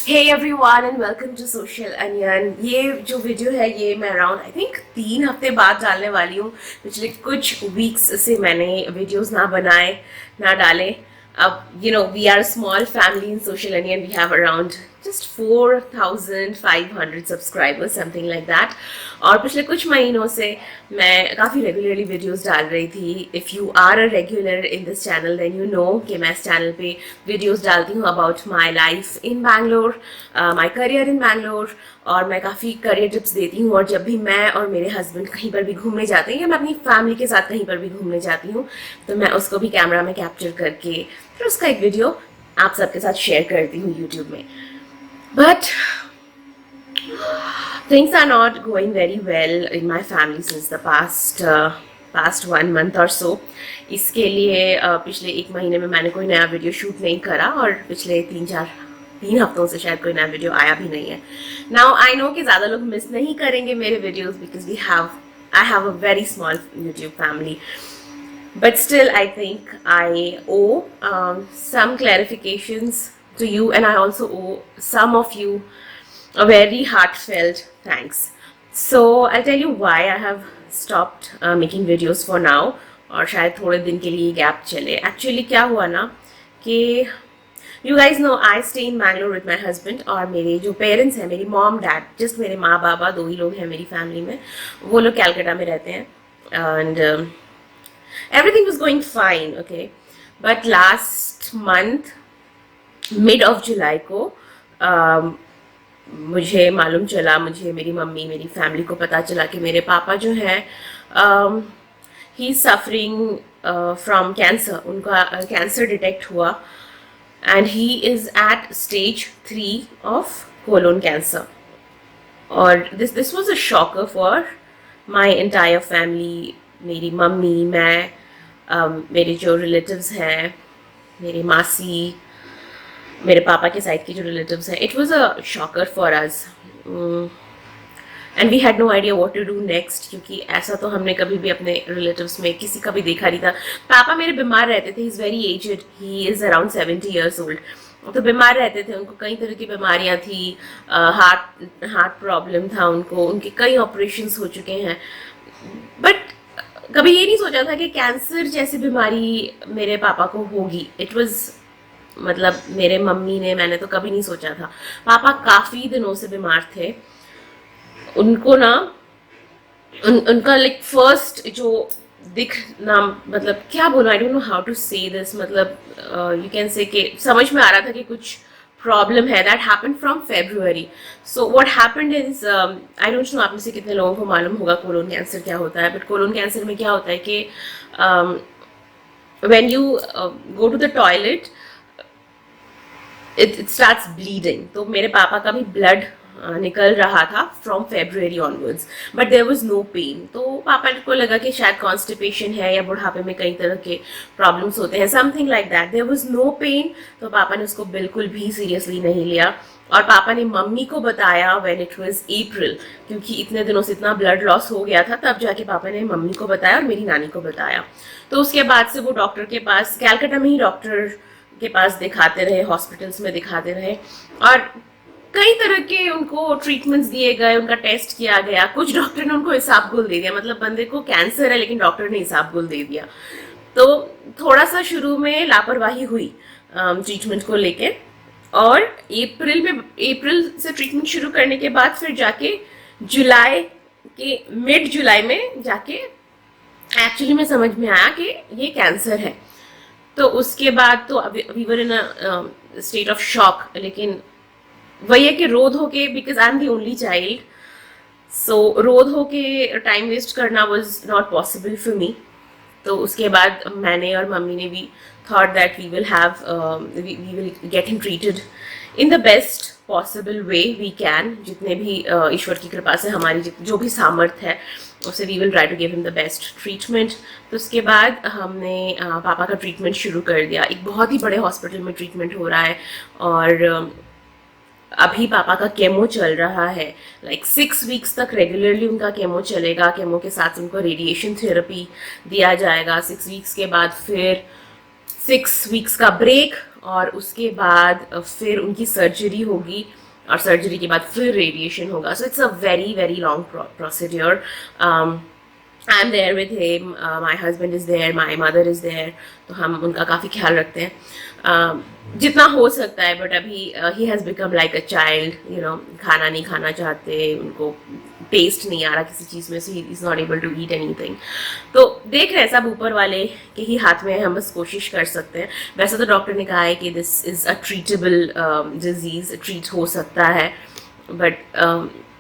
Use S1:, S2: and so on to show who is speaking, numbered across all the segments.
S1: Hey everyone and welcome to Social Onion। ये जो video है ये मैं अराउंड आई थिंक 3 हफ्ते बाद डालने वाली हूँ। पिछले कुछ वीक्स से मैंने वीडियोस ना बनाए ना डाले। अब we are small family in social union. We have around just 4,500 subscribers something like that. और पिछले कुछ महीनों से मैं काफ़ी रेगुलरली वीडियोस डाल रही थी। If you are a regular in this channel then you know कि मैं इस चैनल पे वीडियोस डालती हूँ about my life in Bangalore, my career in Bangalore. और मैं काफ़ी करियर टिप्स देती हूँ। और जब भी मैं और मेरे हस्बैंड कहीं पर भी घूमने जाते हैं या मैं अपनी फैमिली के साथ कहीं पर भी घूमने जाती हूँ तो मैं उसको भी कैमरा में कैप्चर करके फिर उसका एक वीडियो आप सबके साथ शेयर करती हूँ यूट्यूब में। But things are not going very well in my family since the past 1 month or so। इसके लिए पिछले 1 महीने में मैंने कोई नया वीडियो शूट नहीं करा और पिछले 3 हफ्तों से शायद कोई नया वीडियो आया भी नहीं है। नाउ आई नो कि ज़्यादा लोग मिस नहीं करेंगे मेरे videos because I have a very small YouTube family. But still, I think I owe some clarifications to you, and I also owe some of you a very heartfelt thanks. So I'll tell you why I have stopped making videos for now, और शायद थोड़े दिन के लिए gap चले। Actually क्या हुआ ना कि you guys know I stay in Mangalore with my husband. और मेरे जो पेरेंट्स हैं, मेरी मॉम डैड, जस्ट मेरे माँ बाबा दो ही लोग हैं मेरी फैमिली में। वो लोग कैलकाटा में रहते हैं and everything was going fine, okay, but last month mid of July को मुझे मालूम चला, मुझे मेरी मम्मी मेरी फैमिली को पता चला कि मेरे पापा जो हैं he is suffering from cancer. उनका कैंसर डिटेक्ट हुआ and he is at stage 3 of colon cancer. और this was a shocker for my entire family. मेरी मम्मी, मैं, मेरे जो रिलेटिव्स हैं, मेरी मासी, मेरे पापा के साइड के जो रिलेटिव्स हैं, it was a shocker for us and we had no idea what to do next, क्योंकि ऐसा तो हमने कभी भी अपने रिलेटिव्स में किसी का भी देखा नहीं था। पापा मेरे बीमार रहते थे, he is very aged, he is around 70 years old. तो बीमार रहते थे, उनको कई तरह की बीमारियां थी, हार्ट प्रॉब्लम था उनको, उनके कई ऑपरेशंस हो चुके हैं। बट कभी ये नहीं सोचा था कि कैंसर जैसी बीमारी मेरे पापा को होगी। इट वाज मतलब मेरे मम्मी ने, मैंने तो कभी नहीं सोचा था। पापा काफ़ी दिनों से बीमार थे। उनको ना उनका लाइक फर्स्ट जो दिख ना, मतलब क्या बोलूं, I don't know how to say this, मतलब यू कैन से कि समझ में आ रहा था कि कुछ प्रॉब्लम है। That happened from February. So what happened is, I don't no आप में से कितने लोगों को मालूम होगा कोलोन कैंसर क्या होता है। बट कोलोन कैंसर में क्या होता है कि when you go to the toilet it starts bleeding. तो मेरे पापा का भी ब्लड निकल रहा था from February onwards, but there was no pain. तो पापा को लगा कि शायद कॉन्स्टिपेशन है या बुढ़ापे में कई तरह के प्रॉब्लम्स होते हैं, something like that. There was no pain. तो पापा ने उसको बिल्कुल भी सीरियसली नहीं लिया। और पापा ने मम्मी को बताया व्हेन इट वाज अप्रैल, क्योंकि इतने दिनों से इतना ब्लड लॉस हो गया था, तब जाके पापा ने मम्मी को बताया और मेरी नानी को बताया। तो उसके बाद से वो डॉक्टर के पास, कैलकाटा में ही डॉक्टर के पास दिखाते रहे, हॉस्पिटल्स में दिखाते रहे, और कई तरह के उनको ट्रीटमेंट्स दिए गए, उनका टेस्ट किया गया। कुछ डॉक्टर ने उनको हिसाब गुल दे दिया, मतलब बंदे को कैंसर है लेकिन डॉक्टर ने हिसाब गुल दे दिया। तो थोड़ा सा शुरू में लापरवाही हुई ट्रीटमेंट को लेके। और अप्रैल से ट्रीटमेंट शुरू करने के बाद फिर जाके जुलाई के मिड जुलाई में जाके एक्चुअली में समझ में आया कि ये कैंसर है। तो उसके बाद तो we were in a state of shock. लेकिन वही है कि रोध होके, because I am the only child, so रोध होके टाइम वेस्ट करना was not possible for me. तो उसके बाद मैंने और मम्मी ने भी thought that we will get him treated in the best possible way we can. जितने भी ईश्वर की कृपा से हमारी जो भी सामर्थ्य है उससे we will try to give him the best treatment. तो उसके बाद हमने पापा का ट्रीटमेंट शुरू कर दिया। एक बहुत ही बड़े हॉस्पिटल में ट्रीटमेंट हो रहा है और अभी पापा का केमो चल रहा है। लाइक 6 वीक्स तक रेगुलरली उनका केमो चलेगा। केमो के साथ उनको रेडिएशन थेरेपी दिया जाएगा। 6 वीक्स के बाद फिर 6 वीक्स का ब्रेक, और उसके बाद फिर उनकी सर्जरी होगी, और सर्जरी के बाद फिर रेडिएशन होगा. So it's a very very long procedure. I am there with him, my husband is there, my mother is there. तो हम उनका काफ़ी ख्याल रखते हैं जितना हो सकता है. बट अभी he has become like a child, you know, खाना नहीं खाना चाहते, उनको टेस्ट नहीं आ रहा किसी चीज़ में, so he is not able to eat anything. तो देख रहे हैं, सब ऊपर वाले के ही हाथ में है, हम बस कोशिश कर सकते हैं. वैसे तो डॉक्टर ने कहा है कि this is a treatable disease, treat हो सकता है. But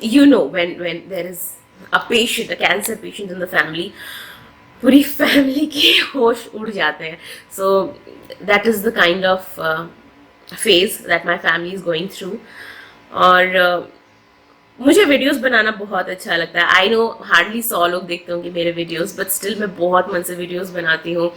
S1: you know, when there is a cancer patient in the family, पूरी फैमिली के होश उड़ जाते हैं. सो that is the kind of phase that my family is going through. और मुझे वीडियोस बनाना बहुत अच्छा लगता है. आई नो हार्डली 100 लोग देखते होंगे मेरे वीडियोस, बट स्टिल मैं बहुत मन से वीडियोस बनाती हूँ.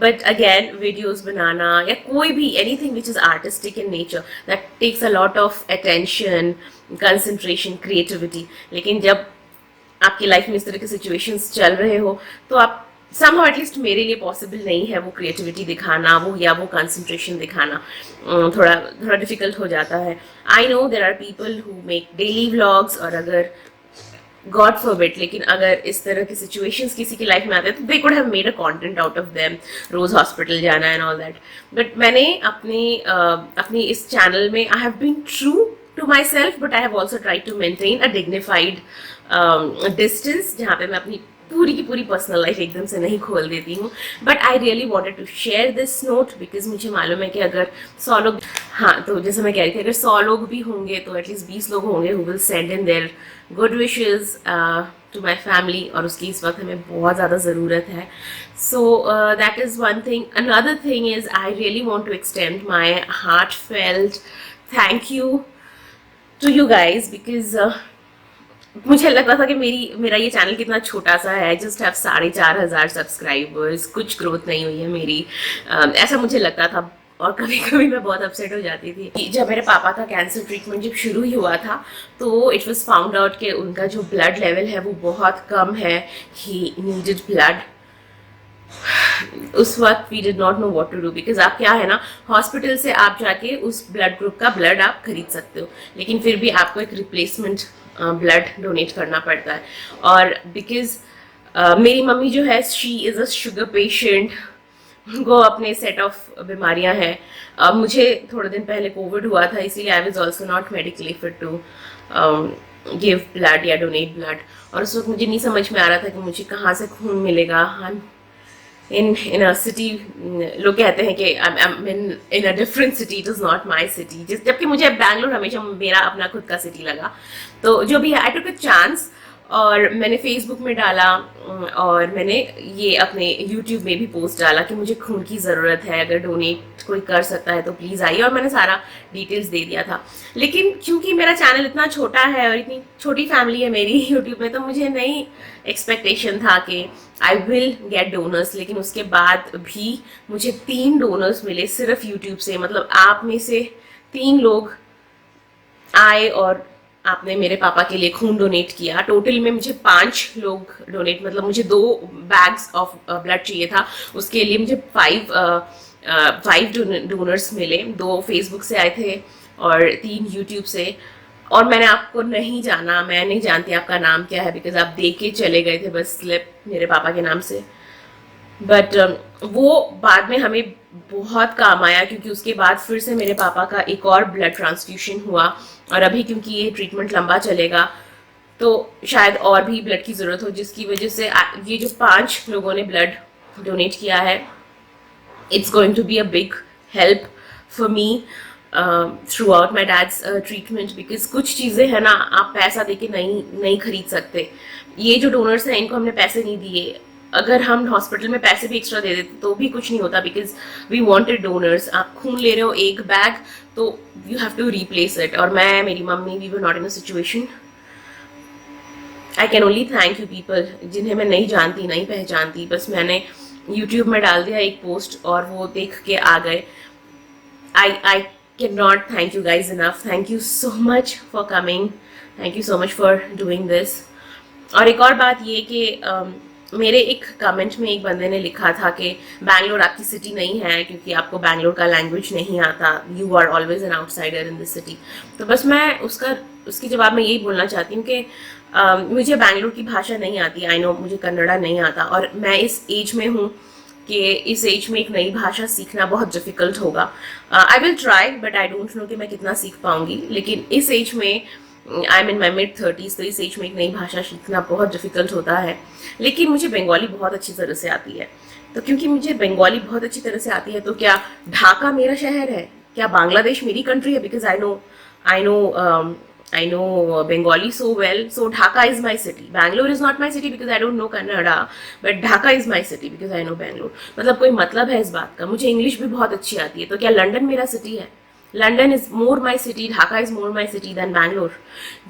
S1: बट अगेन, वीडियोस बनाना या कोई भी anything which is artistic in nature, that takes a lot of attention, concentration, creativity. लेकिन जब आपकी लाइफ में इस तरह के सिचुएशंस चल रहे हो, तो आप somehow, एटलीस्ट मेरे लिए पॉसिबल नहीं है वो क्रिएटिविटी दिखाना, वो या वो कंसंट्रेशन दिखाना. थोड़ा थोड़ा डिफिकल्ट हो जाता है. I know there are people who make daily vlogs, और अगर गॉड फॉरबिड, लेकिन अगर इस तरह की सिचुएशंस किसी की लाइफ में आते हैं, तो they could have made a content out of them, रोज हॉस्पिटल जाना एंड ऑल दैट. बट मैंने अपनी इस चैनल में I have been true to myself, but I have also try to maintain a dignified distance, जहाँ पे मैं अपनी पूरी की पूरी पर्सनल लाइफ एकदम से नहीं खोल देती हूँ. But I really wanted to share this note, because मुझे मालूम है कि अगर 100 लोग, हाँ, तो जैसे मैं कह रही थी, अगर 100 लोग भी होंगे तो एटलीस्ट 20 लोग होंगे who will send in their good wishes to my family, और उसकी इस वक्त हमें बहुत ज़्यादा ज़रूरत है. So that is one thing. Another thing is I really want to extend my heartfelt thank you to you guys, because मुझे लगता था कि मेरा ये चैनल कितना छोटा सा है, जस्ट हैव 4,500 सब्सक्राइबर्स, कुछ ग्रोथ नहीं हुई है मेरी. ऐसा मुझे लगता था, और कभी कभी मैं बहुत अपसेट हो जाती थी. जब मेरे पापा का कैंसर ट्रीटमेंट जब शुरू ही हुआ था, तो इट वाज फाउंड आउट कि उनका जो ब्लड लेवल है वो बहुत कम है. He needed blood. उस वक्त we did not know what to do, because आप क्या है ना, हॉस्पिटल से आप जाके उस ब्लड ग्रुप का ब्लड आप खरीद सकते हो, लेकिन फिर भी आपको एक रिप्लेसमेंट ब्लड डोनेट करना पड़ता है. और बिकॉज मेरी मम्मी जो है, she is a sugar patient, उनको अपने सेट ऑफ बीमारियां हैं. मुझे थोड़े दिन पहले कोविड हुआ था, इसीलिए I was also not medically fit to give blood या डोनेट ब्लड. और उस वक्त मुझे नहीं समझ में आ रहा था कि मुझे कहाँ से खून मिलेगा. हाँ, in a city, लोग कहते हैं कि I'm in a different city, it is not my city, जबकि मुझे बैंगलोर हमेशा मेरा अपना खुद का सिटी लगा. तो जो भी है, I took a chance, और मैंने फेसबुक में डाला, और मैंने ये अपने यूट्यूब में भी पोस्ट डाला कि मुझे खून की ज़रूरत है, अगर डोनेट कोई कर सकता है तो प्लीज़ आइए. और मैंने सारा डिटेल्स दे दिया था. लेकिन क्योंकि मेरा चैनल इतना छोटा है और इतनी छोटी फैमिली है मेरी यूट्यूब में, तो मुझे नहीं एक्सपेक्टेशन था कि आई विल गेट डोनर्स. लेकिन उसके बाद भी मुझे 3 डोनर्स मिले सिर्फ यूट्यूब से. मतलब आप में से 3 लोग आए और आपने मेरे पापा के लिए खून डोनेट किया. टोटल में मुझे 5 लोग डोनेट, मतलब मुझे 2 बैग्स ऑफ ब्लड चाहिए था, उसके लिए मुझे 5 डोनर्स मिले. 2 फेसबुक से आए थे और 3 यूट्यूब से. और मैंने आपको नहीं जाना, मैं नहीं जानती आपका नाम क्या है, बिकॉज आप दे के चले गए थे बस स्लिप मेरे पापा के नाम से. बट वो बाद में हमें बहुत काम आया, क्योंकि उसके बाद फिर से मेरे पापा का एक और ब्लड ट्रांसफ्यूशन हुआ. और अभी क्योंकि ये ट्रीटमेंट लंबा चलेगा, तो शायद और भी ब्लड की ज़रूरत हो, जिसकी वजह से ये जो 5 लोगों ने ब्लड डोनेट किया है, it's going to be a big help for me throughout my dad's treatment. Because कुछ चीज़ें हैं ना, आप पैसा दे के नहीं खरीद सकते. ये जो डोनर्स हैं, इनको हमने पैसे नहीं दिए. अगर हम हॉस्पिटल में पैसे भी एक्स्ट्रा दे देते तो भी कुछ नहीं होता, बिकॉज वी वांटेड डोनर्स. आप खून ले रहे हो 1 बैग, तो you have to replace it. और मैं, मेरी मम्मी, we were not in a situation. I can only thank you people जिन्हें मैं नहीं जानती, नहीं पहचानती. बस मैंने यूट्यूब में डाल दिया एक पोस्ट और वो देख के आ गए. आई can not thank you guys enough. Thank you so much for coming. Thank you so much for doing this. और एक और बात ये कि मेरे एक कमेंट में एक बंदे ने लिखा था कि बैंगलोर आपकी सिटी नहीं है क्योंकि आपको बैंगलोर का लैंग्वेज नहीं आता, you are always an outsider in this city. तो बस मैं उसके जवाब में यही बोलना चाहती हूँ कि मुझे बैंगलोर की भाषा नहीं आती, आई नो मुझे कन्नड़ा नहीं आता, और मैं इस एज में हूँ कि इस एज में एक नई भाषा सीखना बहुत डिफिकल्ट होगा। I will try but I don't no कि मैं कितना सीख पाऊंगी, लेकिन इस एज में आई एम इन माई मिड-30s, तो इस एज में एक नई भाषा सीखना बहुत डिफिकल्ट होता है। लेकिन मुझे बंगाली बहुत अच्छी तरह से आती है, तो क्योंकि मुझे बंगाली बहुत अच्छी तरह से आती है तो क्या ढाका मेरा शहर है, क्या बांग्लादेश मेरी कंट्री है? Because I know Bengali so well, so Dhaka is my city. Bangalore is not my city because I don't know Kannada, but Dhaka is my city because I know Bangalore. मतलब कोई मतलब है इस बात का। मुझे English भी बहुत अच्छी आती है, तो क्या लंदन मेरा सिटी है? London is more my city, Dhaka is more my city than Bangalore.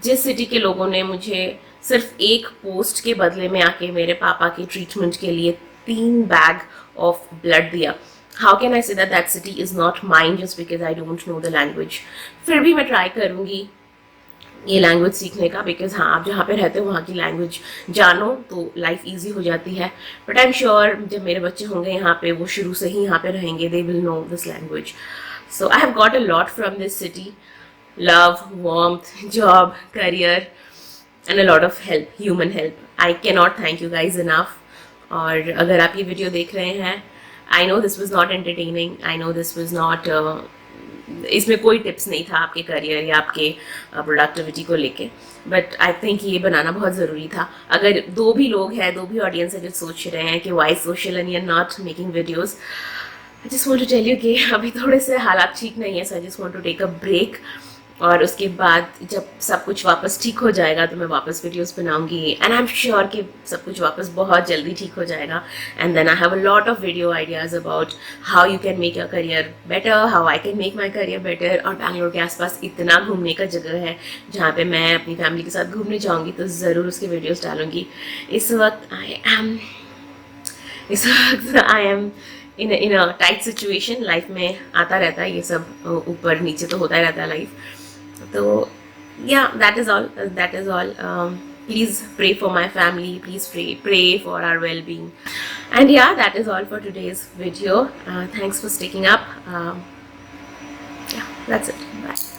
S1: जिस सिटी के लोगों ने मुझे सिर्फ एक पोस्ट के बदले में आके मेरे पापा के ट्रीटमेंट के लिए 3 बैग ऑफ ब्लड दिया, how can I say that city is not mine just because I don't know the language? फिर भी मैं ट्राई करूंगी ये लैंग्वेज सीखने का, बिकॉज हाँ, आप जहाँ पे रहते हो वहाँ की लैंग्वेज जानो तो लाइफ इजी हो जाती है। बट आई एम श्योर जब मेरे बच्चे होंगे यहाँ पे, वो शुरू से ही यहाँ पे रहेंगे, they will know this language. So I have got a lot from this city, love, warmth, job, career and a lot of help, human help. I can not thank you guys enough. और अगर आप ये video देख रहे हैं, I know this was not entertaining, I know this was not, इसमें कोई tips नहीं था आपके करियर या आपके प्रोडक्टिविटी को लेके, बट आई थिंक ये बनाना बहुत ज़रूरी था। अगर दो भी लोग हैं, दो भी ऑडियंस है जो सोच रहे हैं कि why social and you're not making videos, I just want to tell you कि अभी थोड़े से हालात ठीक नहीं है, so I just want to take a break. और उसके बाद जब सब कुछ वापस ठीक हो जाएगा तो मैं वापस वीडियोस बनाऊंगी, एंड आई एम श्योर कि सब कुछ वापस बहुत जल्दी ठीक हो जाएगा। And then I have a lot of video ideas about how you can make your career better, how I can make my career better. और बैंगलोर के आसपास इतना घूमने का जगह है जहाँ पे मैं अपनी फैमिली के साथ घूमने जाऊँगी, तो ज़रूर उसके वीडियोज़ डालूँगी। इस वक्त I am in a tight situation. Life में आता रहता है ये सब, ऊपर नीचे तो होता ही रहता है life. So yeah, that is all. Please pray for my family, please pray for our well-being, and yeah, that is all for today's video. Thanks for sticking up. Yeah, that's it. Bye.